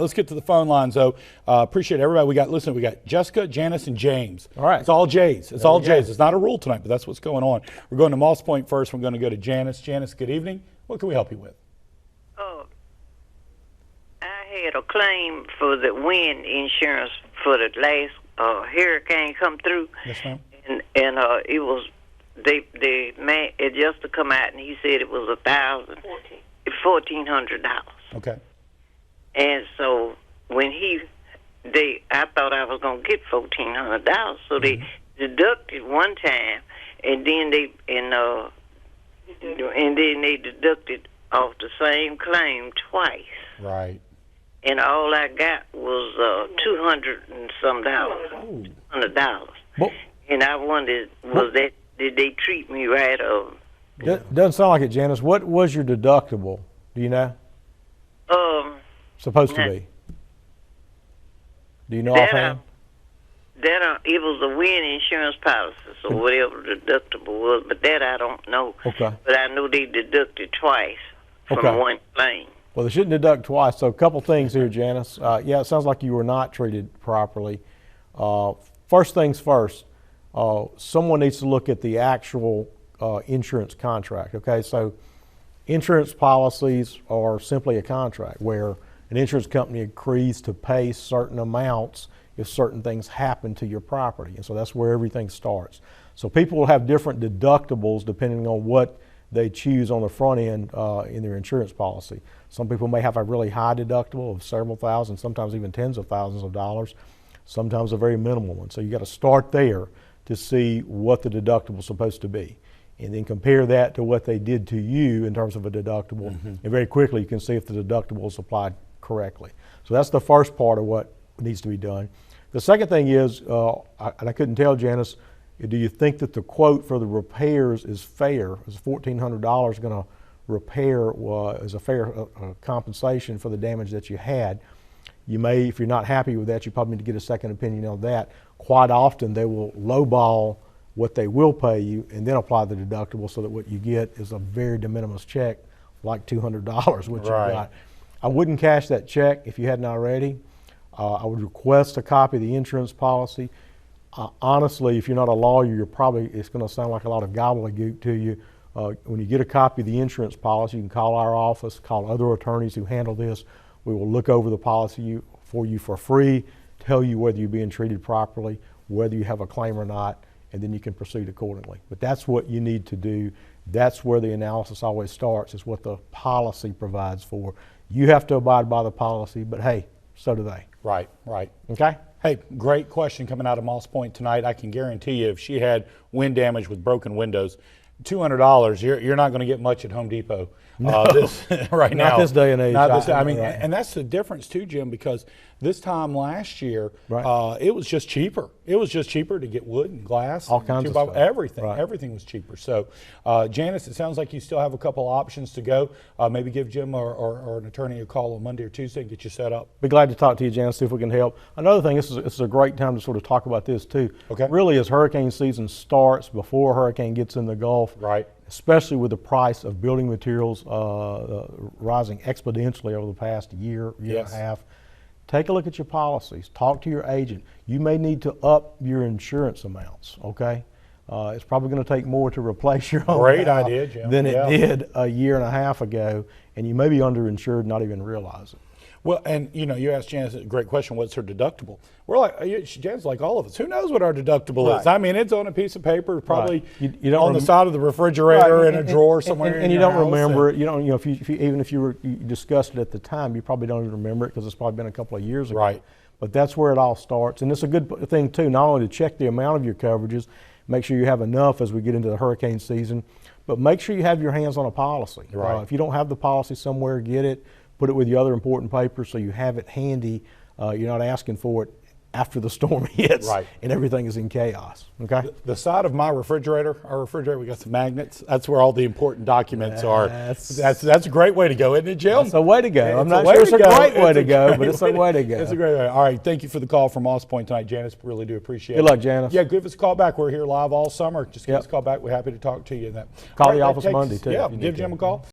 Let's get to the phone lines, though. Appreciate everybody. We got Jessica, Janice, and James. All right. It's all J's. It's all J's. It's not a rule tonight, but that's what's going on. We're going to Moss Point first. We're going to go to Janice. Janice, good evening. What can we help you with? I had a claim for the wind insurance for the last hurricane come through. Yes, ma'am. And it was the man adjuster come out and he said it was $1,400. Okay. And so when I thought I was gonna get $1,400, so they deducted one time, and then they deducted off the same claim twice. Right. And all I got was $200 and some dollars, $100. And I wondered, did they treat me right? Doesn't sound like it, Janice. What was your deductible? Do you know? Supposed to be. Do you know offhand? It was a wind insurance policy, so whatever the deductible was, but that I don't know. Okay. But I know they deducted twice from one claim. Well, they shouldn't deduct twice. So a couple things here, Janice. Yeah, it sounds like you were not treated properly. First things first, someone needs to look at the actual insurance contract. Okay, so insurance policies are simply a contract where an insurance company agrees to pay certain amounts if certain things happen to your property. And so that's where everything starts. So people will have different deductibles depending on what they choose on the front end in their insurance policy. Some people may have a really high deductible of several thousand, sometimes even tens of thousands of dollars, sometimes a very minimal one. So you got to start there to see what the deductible is supposed to be, and then compare that to what they did to you in terms of a deductible, and very quickly you can see if the deductible is applied correctly. So that's the first part of what needs to be done. The second thing is, and I couldn't tell, Janice, do you think that the quote for the repairs is fair? Is $1,400 going to repair is a fair compensation for the damage that you had? You may, if you're not happy with that, you probably need to get a second opinion on that. Quite often they will lowball what they will pay you and then apply the deductible so that what you get is a very de minimis check, like $200, which you got. I wouldn't cash that check if you hadn't already. I would request a copy of the insurance policy. Honestly, if you're not a lawyer, it's going to sound like a lot of gobbledygook to you. When you get a copy of the insurance policy, you can call our office, call other attorneys who handle this. We will look over the policy for you for free, tell you whether you're being treated properly, whether you have a claim or not, and then you can proceed accordingly. But that's what you need to do. That's where the analysis always starts, is what the policy provides for. You have to abide by the policy, but hey, so do they. Right, right. Okay? Hey, great question coming out of Moss Point tonight. I can guarantee you if she had wind damage with broken windows, $200, you're not going to get much at Home Depot right now. Not this day and age. Not this day. I mean, and that's the difference too, Jim, because this time last year, it was just cheaper. It was just cheaper to get wood and glass. All kinds of stuff. Everything. Everything was cheaper. So, Janice, it sounds like you still have a couple options to go. Maybe give Jim or an attorney a call on Monday or Tuesday and get you set up. Be glad to talk to you, Janice, see if we can help. Another thing, this is a great time to sort of talk about this too. Okay. Really, as hurricane season starts, before a hurricane gets in the Gulf, especially with the price of building materials rising exponentially over the past year and a half, take a look at your policies. Talk to your agent. You may need to up your insurance amounts, okay? It's probably going to take more to replace your home idea, Jim. than it did a year and a half ago, and you may be underinsured and not even realize it. Well, and you asked Janice a great question, what's her deductible? We're like, Janice, like all of us, who knows what our deductible is? I mean, it's on a piece of paper, probably you on the side of the refrigerator in a drawer somewhere. And you don't remember it. You don't, even if you discussed it at the time, you probably don't even remember it because it's probably been a couple of years ago. Right. But that's where it all starts. And it's a good thing too, not only to check the amount of your coverages, make sure you have enough as we get into the hurricane season, but make sure you have your hands on a policy. If you don't have the policy somewhere, get it. Put it with your other important papers so you have it handy. You're not asking for it after the storm hits and everything is in chaos. Okay. The side of my refrigerator, our refrigerator, we got some magnets. That's where all the important documents are. That's a great way to go, isn't it, Jim? That's a way to go. I'm not sure it's a great way to go, but it's a way to go. It's a great way. All right. Thank you for the call from Moss Point tonight, Janice. Really do appreciate it. Good luck, Janice. Yeah, give us a call back. We're here live all summer. Just give us a call back. We're happy to talk to you. Call the office Monday too. Yeah, give Jim a call.